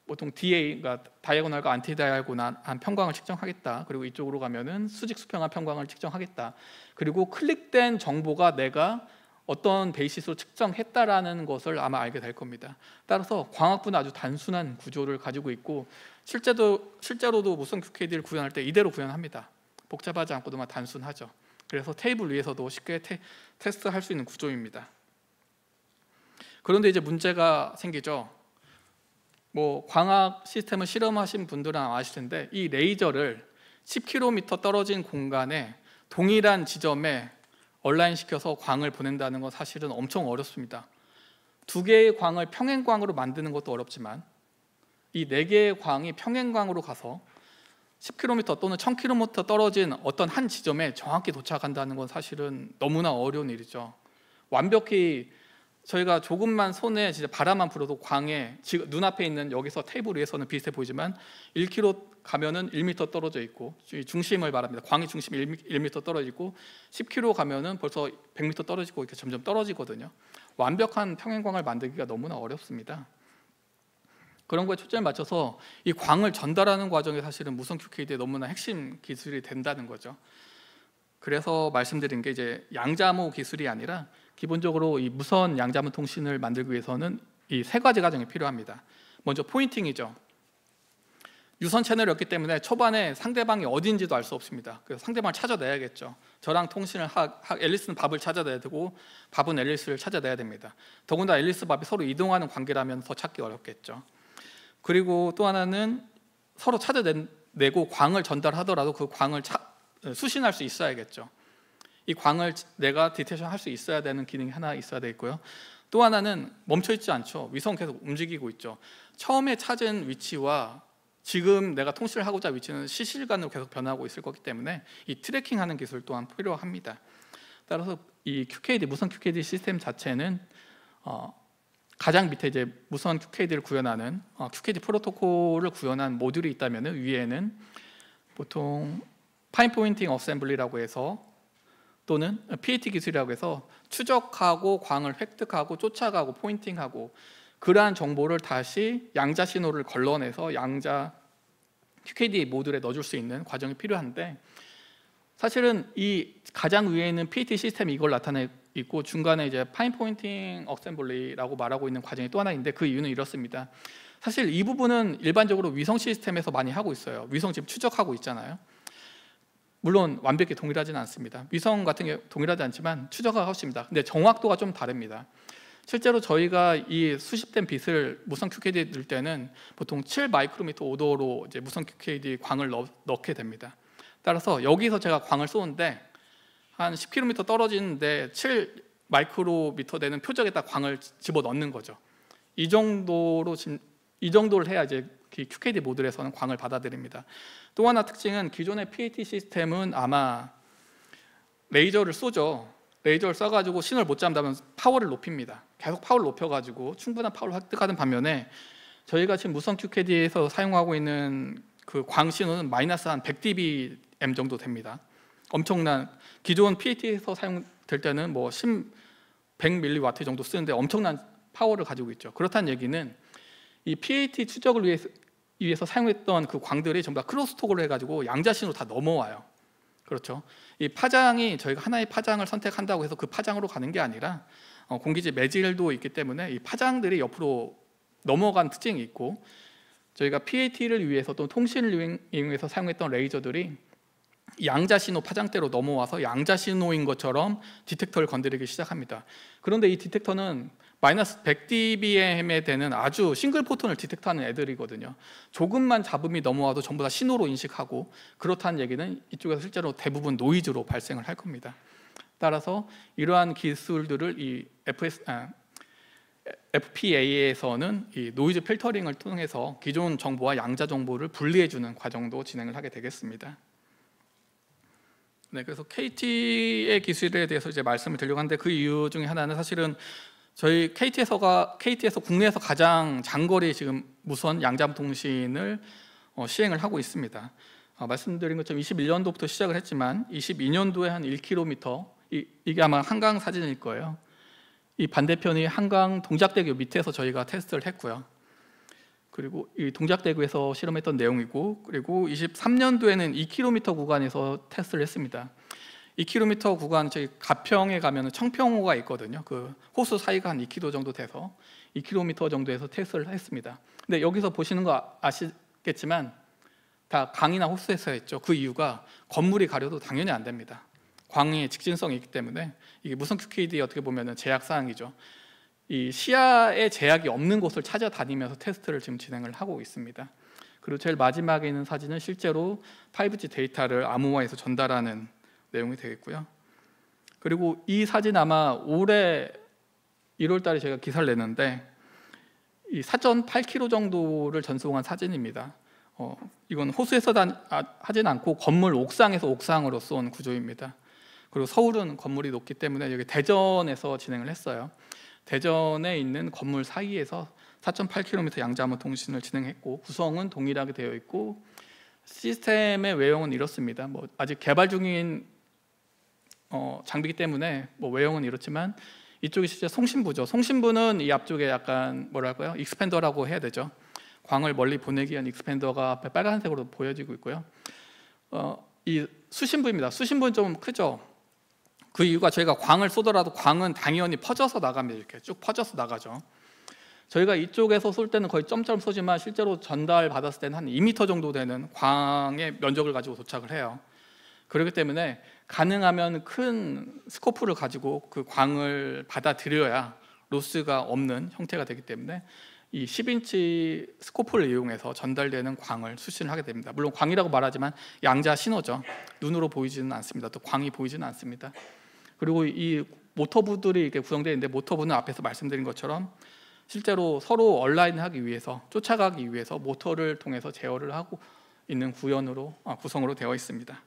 보통 DA, 그러니까 다이아고널과 안티 다이아고널한 평광을 측정하겠다. 그리고 이쪽으로 가면은 수직 수평한 평광을 측정하겠다. 그리고 클릭된 정보가 내가 어떤 베이시스로 측정했다라는 것을 아마 알게 될 겁니다. 따라서 광학부는 아주 단순한 구조를 가지고 있고 실제로도 무선 QKD를 구현할 때 이대로 구현합니다. 복잡하지 않고도만 단순하죠. 그래서 테이블 위에서도 쉽게 테스트할 수 있는 구조입니다. 그런데 이제 문제가 생기죠. 뭐 광학 시스템을 실험하신 분들은 아실 텐데 이 레이저를 10km 떨어진 공간에 동일한 지점에 얼라인 시켜서 광을 보낸다는 건 사실은 엄청 어렵습니다. 두 개의 광을 평행광으로 만드는 것도 어렵지만 이 네 개의 광이 평행광으로 가서 10km 또는 1000km 떨어진 어떤 한 지점에 정확히 도착한다는 건 사실은 너무나 어려운 일이죠. 완벽히 저희가 조금만 손에 진짜 바람만 불어도 광에 지금 눈앞에 있는 여기서 테이블 위에서는 비슷해 보이지만 1km 가면은 1m 떨어져 있고 중심을 말합니다. 광의 중심이 1m 떨어지고 10km 가면은 벌써 100m 떨어지고 이렇게 점점 떨어지거든요. 완벽한 평행광을 만들기가 너무나 어렵습니다. 그런 거에 초점을 맞춰서 이 광을 전달하는 과정이 사실은 무선 QKD의 너무나 핵심 기술이 된다는 거죠. 그래서 말씀드린 게 이제 양자모 기술이 아니라 기본적으로 이 무선 양자모 통신을 만들기 위해서는 이 세 가지 과정이 필요합니다. 먼저 포인팅이죠. 유선 채널이었기 때문에 초반에 상대방이 어딘지도 알 수 없습니다. 그래서 상대방을 찾아내야겠죠. 저랑 통신을 앨리스는 밥을 찾아내야 되고 밥은 앨리스를 찾아내야 됩니다. 더군다나 앨리스 밥이 서로 이동하는 관계라면 더 찾기 어렵겠죠. 그리고 또 하나는 서로 찾아내고 광을 전달하더라도 그 광을 수신할 수 있어야겠죠. 이 광을 내가 디텍션 할 수 있어야 되는 기능이 하나 있어야 되겠고요. 또 하나는 멈춰 있지 않죠. 위성 계속 움직이고 있죠. 처음에 찾은 위치와 지금 내가 통신을 하고자 위치는 실시간으로 계속 변하고 있을 거기 때문에 이 트래킹하는 기술 또한 필요합니다. 따라서 이 QKD 무선 QKD 시스템 자체는 가장 밑에 이제 무선 QKD를 구현하는 QKD 프로토콜을 구현한 모듈이 있다면 위에는 보통 파인 포인팅 어셈블리라고 해서 또는 PAT 기술이라고 해서 추적하고 광을 획득하고 쫓아가고 포인팅하고 그러한 정보를 다시 양자 신호를 걸러내서 양자 QKD 모듈에 넣어줄 수 있는 과정이 필요한데 사실은 이 가장 위에 있는 PAT 시스템이 이걸 나타내고 있고 중간에 이제 파인 포인팅 어셈블리라고 말하고 있는 과정이 또 하나 있는데 그 이유는 이렇습니다. 사실 이 부분은 일반적으로 위성 시스템에서 많이 하고 있어요. 위성 지금 추적하고 있잖아요. 물론 완벽히 동일하지는 않습니다. 위성 같은 게 동일하지 않지만 추적하고 있습니다. 근데 정확도가 좀 다릅니다. 실제로 저희가 이 수십된 빛을 무선 QKD에 넣을 때는 보통 7마이크로미터 오도로 이제 무선 QKD 광을 넣게 됩니다. 따라서 여기서 제가 광을 쏘는데 한 10km 떨어지는데 7마이크로미터 되는 표적에다 광을 집어 넣는 거죠. 이 정도를 해야 이제 QKD 모듈에서는 광을 받아들입니다. 또 하나 특징은 기존의 PAT 시스템은 아마 레이저를 쏘죠. 레이저를 쏴가지고 신호를 못 잡는다면 파워를 높입니다. 계속 파워를 높여가지고 충분한 파워를 획득하는 반면에 저희가 지금 무선 QKD에서 사용하고 있는 그 광 신호는 마이너스 한 100dBm 정도 됩니다. 엄청난 기존 PAT에서 사용될 때는 뭐 100mW 정도 쓰는데 엄청난 파워를 가지고 있죠. 그렇다는 얘기는 이 PAT 추적을 위해서 사용했던 그 광들이 전부 다 크로스톡을 해가지고 양자 신호 다 넘어와요. 그렇죠. 이 파장이 저희가 하나의 파장을 선택한다고 해서 그 파장으로 가는 게 아니라 공기질 매질도 있기 때문에 이 파장들이 옆으로 넘어간 특징이 있고 저희가 PAT를 위해서 또 통신을 이용해서 사용했던 레이저들이 양자 신호 파장대로 넘어와서 양자 신호인 것처럼 디텍터를 건드리기 시작합니다. 그런데 이 디텍터는 마이너스 100dBm에 되는 아주 싱글 포톤을 디텍터하는 애들이거든요. 조금만 잡음이 넘어와도 전부 다 신호로 인식하고 그렇다는 얘기는 이쪽에서 실제로 대부분 노이즈로 발생을 할 겁니다. 따라서 이러한 기술들을 이 FPA에서는 이 노이즈 필터링을 통해서 기존 정보와 양자 정보를 분리해주는 과정도 진행을 하게 되겠습니다. 네, 그래서 KT의 기술에 대해서 이제 말씀을 드리려고 하는데 그 이유 중에 하나는 사실은 저희 KT에서 국내에서 가장 장거리 지금 무선 양자음 통신을 시행을 하고 있습니다. 말씀드린 것처럼 21년도부터 시작을 했지만 22년도에 한 1km 이게 아마 한강 사진일 거예요. 이 반대편이 한강 동작대교 밑에서 저희가 테스트를 했고요. 그리고 이 동작대교에서 실험했던 내용이고 그리고 23년도에는 2km 구간에서 테스트를 했습니다. 2km 구간 저희 가평에 가면 청평호가 있거든요. 그 호수 사이가 한 2km 정도 돼서 2km 정도에서 테스트를 했습니다. 근데 여기서 보시는 거 아시겠지만 다 강이나 호수에서 했죠. 그 이유가 건물이 가려도 당연히 안 됩니다. 광의 직진성이 있기 때문에 이게 무선 QKD 어떻게 보면 제약 사항이죠. 이 시야에 제약이 없는 곳을 찾아다니면서 테스트를 지금 진행을 하고 있습니다. 그리고 제일 마지막에 있는 사진은 실제로 5G 데이터를 암호화해서 전달하는 내용이 되겠고요. 그리고 이 사진 아마 올해 1월 달에 제가 기사를 냈는데 이 사전 8km 정도를 전송한 사진입니다. 이건 호수에서 하진 않고 건물 옥상에서 옥상으로 쏜 구조입니다. 그리고 서울은 건물이 높기 때문에 여기 대전에서 진행을 했어요. 대전에 있는 건물 사이에서 4.8km 양자암호 통신을 진행했고 구성은 동일하게 되어 있고 시스템의 외형은 이렇습니다. 뭐 아직 개발 중인 장비이기 때문에 뭐 외형은 이렇지만 이쪽이 실제 송신부죠. 송신부는 이 앞쪽에 약간 뭐랄까요? 익스펜더라고 해야 되죠. 광을 멀리 보내기 위한 익스펜더가 앞에 빨간색으로 보여지고 있고요. 이 수신부입니다. 수신부는 좀 크죠. 그 이유가 저희가 광을 쏘더라도 광은 당연히 퍼져서 나갑니다. 이렇게 쭉 퍼져서 나가죠. 저희가 이쪽에서 쏠 때는 거의 점처럼 쏘지만 실제로 전달 받았을 때는 한 2m 정도 되는 광의 면적을 가지고 도착을 해요. 그렇기 때문에 가능하면 큰 스코프를 가지고 그 광을 받아들여야 로스가 없는 형태가 되기 때문에 이 10인치 스코프를 이용해서 전달되는 광을 수신을 하게 됩니다. 물론 광이라고 말하지만 양자 신호죠. 눈으로 보이지는 않습니다. 또 광이 보이지는 않습니다. 그리고 이 모터부들이 이렇게 구성되어 있는데, 모터부는 앞에서 말씀드린 것처럼 실제로 서로 얼라인하기 위해서, 쫓아가기 위해서 모터를 통해서 제어를 하고 있는 구성으로 되어 있습니다.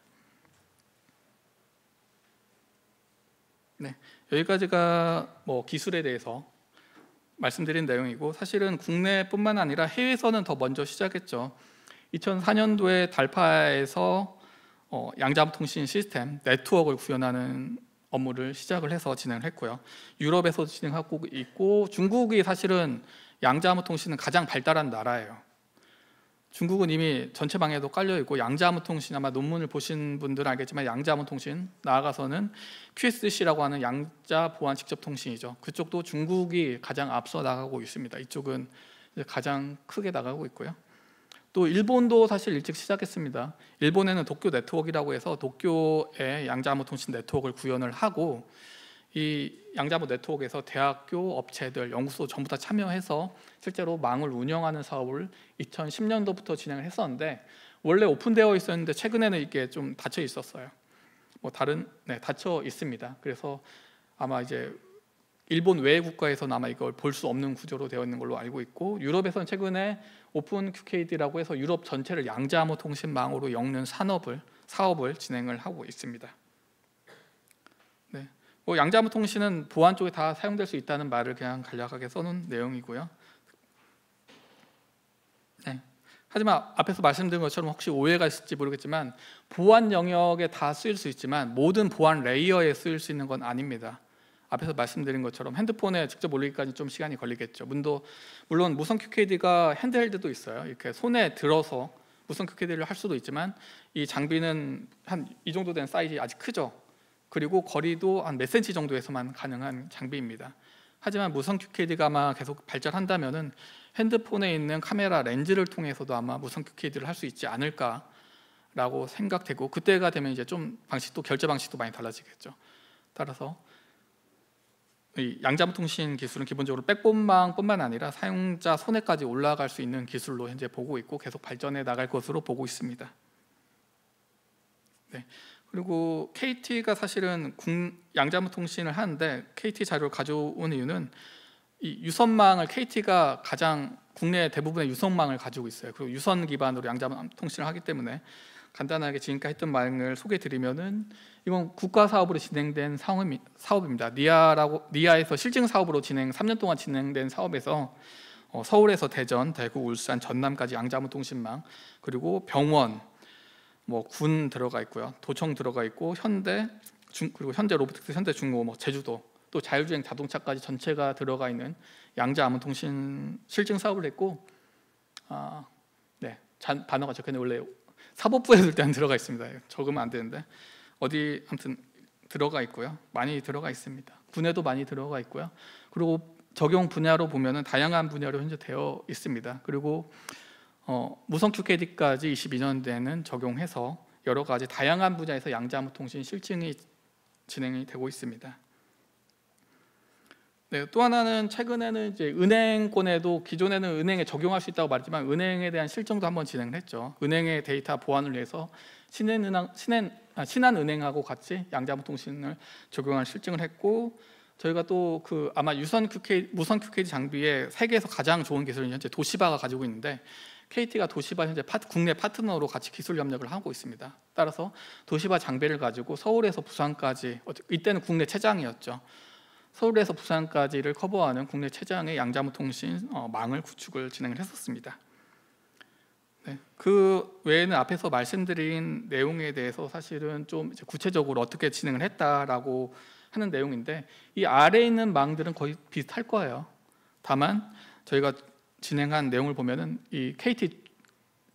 네, 여기까지가 기술에 대해서 말씀드린 내용이고, 사실은 국내뿐만 아니라 해외에서는 더 먼저 시작했죠. 2004년도에 달파에서 양자음통신 시스템 네트워크를 구현하는 업무를 시작을 해서 진행을 했고요. 유럽에서 진행하고 있고, 중국이 사실은 양자음통신은 가장 발달한 나라예요. 중국은 이미 전체 방에도 깔려 있고, 양자음통신, 아마 논문을 보신 분들은 알겠지만 양자음통신, 나아가서는 QSC라고 하는 양자 보안 직접 통신이죠. 그쪽도 중국이 가장 앞서 나가고 있습니다. 이쪽은 이제 가장 크게 나가고 있고요. 또 일본도 사실 일찍 시작했습니다. 일본에는 도쿄 네트워크라고 해서 도쿄에 양자음통신 네트워크를 구현을 하고, 이 양자부 네트워크에서 대학교, 업체들, 연구소 전부 다 참여해서 실제로 망을 운영하는 사업을 2010년도부터 진행을 했었는데, 원래 오픈되어 있었는데 최근에는 이게 좀 닫혀 있었어요. 닫혀 있습니다. 그래서 아마 이제 일본 외 국가에서는 아마 이걸 볼 수 없는 구조로 되어 있는 걸로 알고 있고, 유럽에서는 최근에 오픈 QKD라고 해서 유럽 전체를 양자암호 통신망으로 엮는 사업을 진행을 하고 있습니다. 네, 양자암호 통신은 보안 쪽에 다 사용될 수 있다는 말을 그냥 간략하게 써놓은 내용이고요. 네. 하지만 앞에서 말씀드린 것처럼 혹시 오해가 있을지 모르겠지만, 보안 영역에 다 쓰일 수 있지만 모든 보안 레이어에 쓰일 수 있는 건 아닙니다. 앞에서 말씀드린 것처럼 핸드폰에 직접 올리기까지 좀 시간이 걸리겠죠. 물론 무선 QKD가 핸드헬드도 있어요. 이렇게 손에 들어서 무선 QKD를 할 수도 있지만, 이 장비는 한 이 정도 된 사이즈, 아직 크죠. 그리고 거리도 한 몇 센치 정도에서만 가능한 장비입니다. 하지만 무선 QKD가 아마 계속 발전한다면은 핸드폰에 있는 카메라 렌즈를 통해서도 아마 무선 QKD를 할 수 있지 않을까라고 생각되고, 그때가 되면 이제 좀 결제 방식도 많이 달라지겠죠. 따라서 이 양자음통신 기술은 기본적으로 백본망뿐만 아니라 사용자 손에까지 올라갈 수 있는 기술로 현재 보고 있고, 계속 발전해 나갈 것으로 보고 있습니다. 네. 그리고 KT가 사실은 양자음통신을 하는데, KT 자료를 가져온 이유는 이 유선망을 KT가 가장 국내 대부분의 유선망을 가지고 있어요. 그리고 유선 기반으로 양자음통신을 하기 때문에 간단하게 지금까지 했던 말을 소개드리면은, 이건 국가 사업으로 진행된 사업입니다. 니아에서 실증 사업으로 3년 동안 진행된 사업에서 서울에서 대전, 대구, 울산, 전남까지 양자음통신망, 그리고 병원, 군 들어가 있고요, 도청 들어가 있고, 그리고 현대 로보틱스, 현대중공업, 제주도, 또 자율주행 자동차까지 전체가 들어가 있는 양자암호통신 실증 사업을 했고, 단어가 적혀있는, 원래 사법부에 일단 들어가 있습니다. 적으면 안 되는데 어디 아무튼 들어가 있고요. 많이 들어가 있습니다. 군에도 많이 들어가 있고요. 그리고 적용 분야로 보면은 다양한 분야로 현재 되어 있습니다. 그리고 무선 QKD까지 22년대에는 적용해서 여러 가지 다양한 분야에서 양자암호통신 실증이 진행이 되고 있습니다. 네, 또 하나는 최근에는 이제 은행권에도, 기존에는 은행에 적용할 수 있다고 말했지만 은행에 대한 실증도 한번 진행을 했죠. 은행의 데이터 보안을 위해서 신한은행하고 같이 양자암호통신을 적용할 실증을 했고, 저희가 또 아마 무선 QKD 장비의 세계에서 가장 좋은 기술은 현재 도시바가 가지고 있는데, KT가 도시바 현재 국내 파트너로 같이 기술 협력을 하고 있습니다. 따라서 도시바 장비를 가지고 서울에서 부산까지, 이때는 국내 최장이었죠. 서울에서 부산까지를 커버하는 국내 최장의 양자암호통신 망을 구축을 진행을 했었습니다. 네, 그 외에는 앞에서 말씀드린 내용에 대해서 사실은 좀 이제 구체적으로 어떻게 진행을 했다라고 하는 내용인데, 이 아래에 있는 망들은 거의 비슷할 거예요. 다만 저희가 진행한 내용을 보면은 이 KT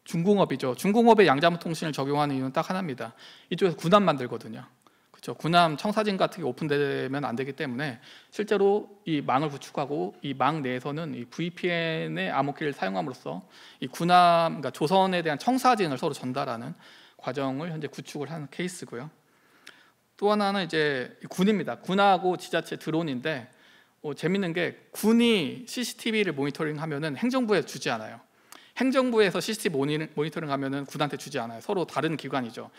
중공업이죠. 중공업의 양자암호 통신을 적용하는 이유는 딱 하나입니다. 이쪽에서 군함 만들거든요. 그렇죠. 군함 청사진 같은 게 오픈되면 안 되기 때문에 실제로 이 망을 구축하고 이 망 내에서는 이 VPN의 암호키를 사용함으로써 이 군함, 그러니까 조선에 대한 청사진을 서로 전달하는 과정을 현재 구축을 하는 케이스고요. 또 하나는 이제 군입니다. 군하고 지자체 드론인데 재밌는 게 군이 CCTV를 모니터링하면은 행정부에 주지 않아요. 행정부에서 CCTV 모니터링 하면은 군한테 주지 않아요. 서로 다른 기관이죠.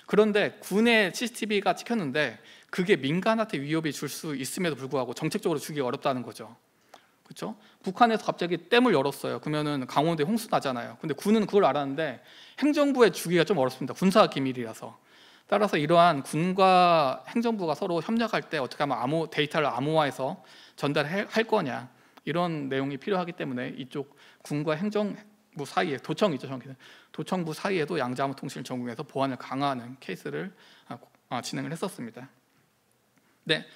그런데 군의 CCTV가 찍혔는데 그게 민간한테 위협이 줄 수 있음에도 불구하고 정책적으로 주기 어렵다는 거죠. 그렇죠? 북한에서 갑자기 댐을 열었어요. 그러면은 강원도에 홍수 나잖아요. 근데 군은 그걸 알았는데 행정부에 주기가 좀 어렵습니다. 군사 기밀이라서. 따라서 이러한 군과 행정부가 서로 협력할 때 어떻게 하면 데이터를 암호화해서 전달할 거냐, 이런 내용이 필요하기 때문에 이쪽 군과 행정부 사이에 도청이죠. 도청부 사이에도 양자암호 통신을 전공해서 보안을 강화하는 케이스를 진행을 했었습니다. 네,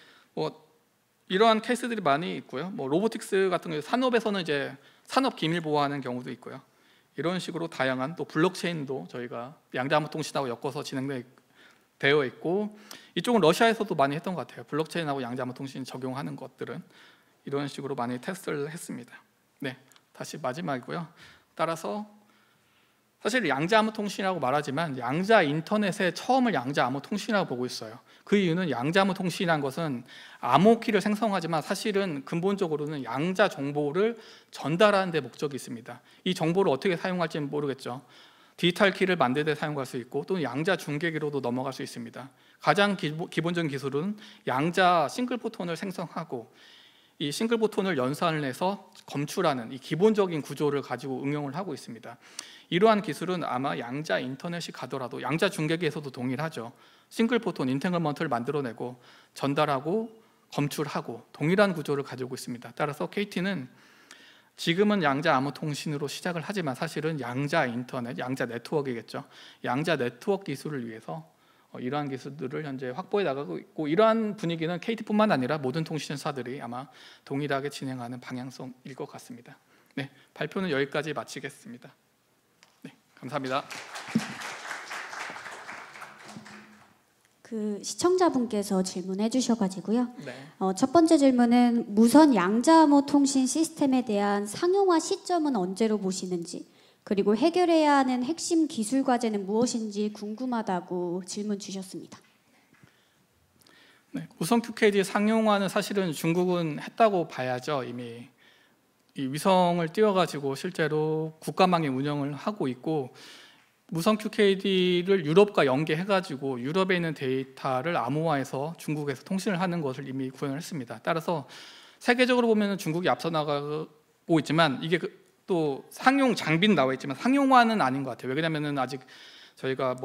이러한 케이스들이 많이 있고요. 로보틱스 같은 경우 산업에서는 이제 산업 기밀 보호하는 경우도 있고요. 이런 식으로 다양한 또 블록체인도 저희가 양자암호 통신하고 엮어서 진행되어 있고, 이쪽은 러시아에서도 많이 했던 것 같아요. 블록체인하고 양자암호 통신 적용하는 것들은 이런 식으로 많이 테스트를 했습니다. 네, 다시 마지막이고요. 따라서 사실 양자암호 통신이라고 말하지만 양자 인터넷의 처음을 양자암호 통신이라고 보고 있어요. 그 이유는 양자암호 통신이라는 것은 암호키를 생성하지만 사실은 근본적으로는 양자 정보를 전달하는 데 목적이 있습니다. 이 정보를 어떻게 사용할지는 모르겠죠. 디지털 키를 만들 때 사용할 수 있고 또는 양자 중계기로도 넘어갈 수 있습니다. 가장 기본적인 기술은 양자 싱글 포톤을 생성하고 이 싱글 포톤을 연산을 해서 검출하는 이 기본적인 구조를 가지고 응용을 하고 있습니다. 이러한 기술은 아마 양자 인터넷이 가더라도 양자 중계기에서도 동일하죠. 싱글 포톤 인탱글먼트를 만들어내고 전달하고 검출하고 동일한 구조를 가지고 있습니다. 따라서 KT는 지금은 양자 암호 통신으로 시작을 하지만 사실은 양자 인터넷, 양자 네트워크이겠죠. 양자 네트워크 기술을 위해서 이러한 기술들을 현재 확보해 나가고 있고, 이러한 분위기는 KT뿐만 아니라 모든 통신사들이 아마 동일하게 진행하는 방향성일 것 같습니다. 네, 발표는 여기까지 마치겠습니다. 네, 감사합니다. 그 시청자분께서 질문해 주셔가지고요. 네. 첫 번째 질문은 무선 양자암호 통신 시스템에 대한 상용화 시점은 언제로 보시는지, 그리고 해결해야 하는 핵심 기술 과제는 무엇인지 궁금하다고 질문 주셨습니다. 네, 무선 QKD 상용화는 사실은 중국은 했다고 봐야죠. 이미 이 위성을 띄워가지고 실제로 국가망의 운영을 하고 있고, 무선 QKD를 유럽과 연계해가지고 유럽에 있는 데이터를 암호화해서 중국에서 통신을 하는 것을 이미 구현을 했습니다. 따라서 세계적으로 보면 중국이 앞서 나가고 있지만 이게 또 상용 장비는 나와 있지만 상용화는 아닌 것 같아요. 왜냐하면 아직 저희가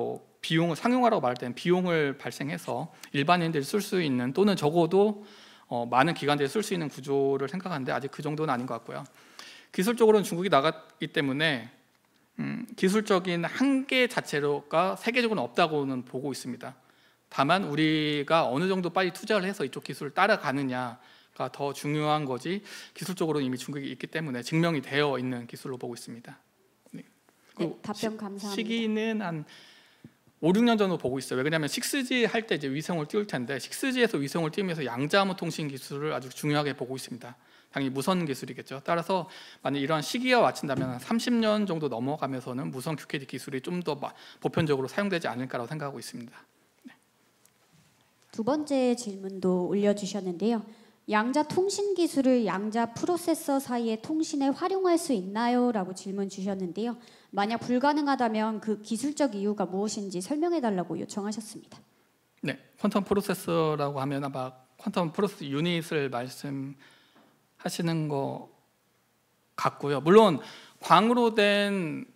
비용을 상용화라고 말할 때는 비용을 발생해서 일반인들이 쓸 수 있는 또는 적어도 많은 기관들이 쓸 수 있는 구조를 생각하는데 아직 그 정도는 아닌 것 같고요. 기술적으로는 중국이 나갔기 때문에 기술적인 한계 자체가 세계적으로는 없다고는 보고 있습니다. 다만 우리가 어느 정도 빨리 투자를 해서 이쪽 기술을 따라가느냐가 더 중요한 거지, 기술적으로 이미 중국이 있기 때문에 증명이 되어 있는 기술로 보고 있습니다. 네. 네, 답변 감사합니다. 시기는 한 5, 6년 정도 보고 있어요. 왜냐하면 6G 할 때 이제 위성을 띄울 텐데 6G에서 위성을 띄우면서 양자암호 통신 기술을 아주 중요하게 보고 있습니다. 당연히 무선 기술이겠죠. 따라서 만약 이러한 시기가 맞춘다면 30년 정도 넘어가면서는 무선 QKD 기술이 좀 더 보편적으로 사용되지 않을까라고 생각하고 있습니다. 네. 두 번째 질문도 올려주셨는데요. 양자 통신 기술을 양자 프로세서 사이의 통신에 활용할 수 있나요? 라고 질문 주셨는데요. 만약 불가능하다면 그 기술적 이유가 무엇인지 설명해 달라고 요청하셨습니다. 네, 퀀텀 프로세서라고 하면 아마 퀀텀 프로세서 유닛을 말씀하시는 것 같고요. 물론 광으로 된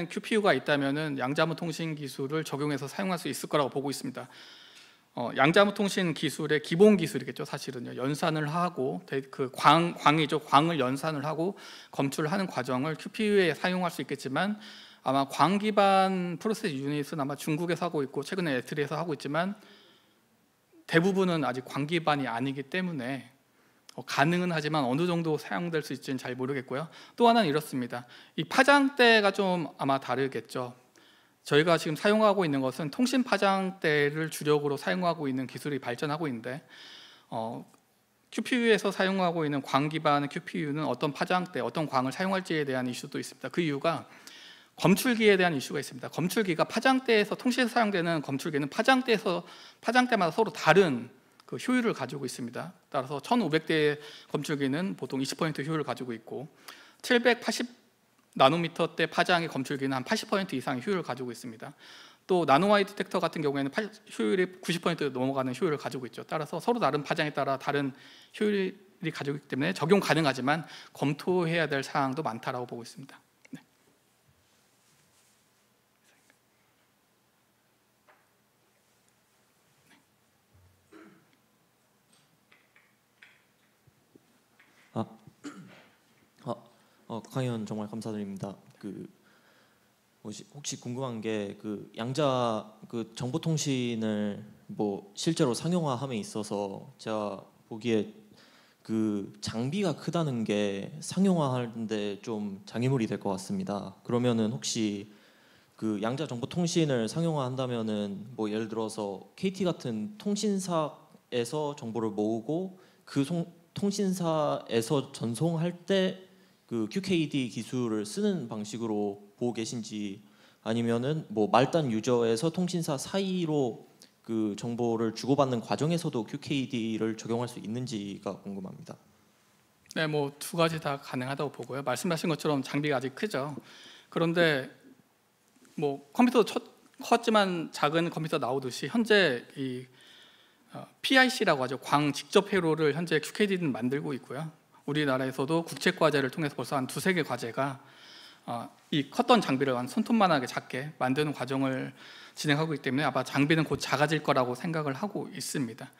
QPU가 있다면은 양자암호 통신 기술을 적용해서 사용할 수 있을 거라고 보고 있습니다. 양자암호 통신 기술의 기본 기술이겠죠. 사실은요. 연산을 하고 그 광이죠. 광을 연산을 하고 검출을 하는 과정을 QPU에 사용할 수 있겠지만 아마 광 기반 프로세스 유닛은 아마 중국에서 하고 있고 최근에 애틀에서 하고 있지만 대부분은 아직 광 기반이 아니기 때문에 가능은 하지만 어느 정도 사용될 수 있지는 잘 모르겠고요. 또 하나는 이렇습니다. 이 파장대가 좀 아마 다르겠죠. 저희가 지금 사용하고 있는 것은 통신 파장대를 주력으로 사용하고 있는 기술이 발전하고 있는데 QPU에서 사용하고 있는 광 기반 QPU는 어떤 파장대, 어떤 광을 사용할지에 대한 이슈도 있습니다. 그 이유가 검출기에 대한 이슈가 있습니다. 검출기가 파장대에서 통신에서 사용되는 검출기는 파장대마다 서로 다른 그 효율을 가지고 있습니다. 따라서 1500대의 검출기는 보통 20% 효율을 가지고 있고 780 나노미터대 파장의 검출기는 한 80% 이상의 효율을 가지고 있습니다. 또 나노와이 디텍터 같은 경우에는 효율이 90% 넘어가는 효율을 가지고 있죠. 따라서 서로 다른 파장에 따라 다른 효율이 가지고 있기 때문에 적용 가능하지만 검토해야 될 사항도 많다라고 보고 있습니다. 네. 강연 정말 감사드립니다. 혹시 궁금한 게 양자 정보통신을 뭐 실제로 상용화함에 있어서 제가 보기에 장비가 크다는 게 상용화하는데 좀 장애물이 될 것 같습니다. 그러면은 혹시 양자 정보통신을 상용화한다면은 뭐 예를 들어서 KT 같은 통신사에서 정보를 모으고 통신사에서 전송할 때 QKD 기술을 쓰는 방식으로 보고 계신지, 아니면은 뭐 말단 유저에서 통신사 사이로 정보를 주고받는 과정에서도 QKD를 적용할 수 있는지가 궁금합니다. 네, 뭐 두 가지 다 가능하다고 보고요. 말씀하신 것처럼 장비가 아직 크죠. 그런데 뭐 컴퓨터도 컸지만 작은 컴퓨터 나오듯이 현재 이 PIC라고 하죠. 광 직접 회로를 현재 QKD는 만들고 있고요. 우리나라에서도 국책과제를 통해서 벌써 한 2-3개 과제가 이 컸던 장비를 한 손톱만하게 작게 만드는 과정을 진행하고 있기 때문에 아마 장비는 곧 작아질 거라고 생각을 하고 있습니다.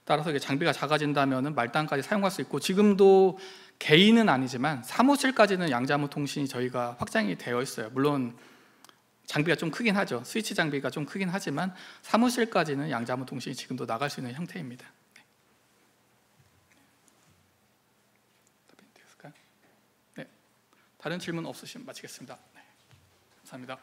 따라서 이게 장비가 작아진다면 말단까지 사용할 수 있고, 지금도 개인은 아니지만 사무실까지는 양자무 통신이 저희가 확장이 되어 있어요. 물론 장비가 좀 크긴 하죠. 스위치 장비가 좀 크긴 하지만 사무실까지는 양자무 통신이 지금도 나갈 수 있는 형태입니다. 네. 다른 질문 없으시면 마치겠습니다. 네. 감사합니다.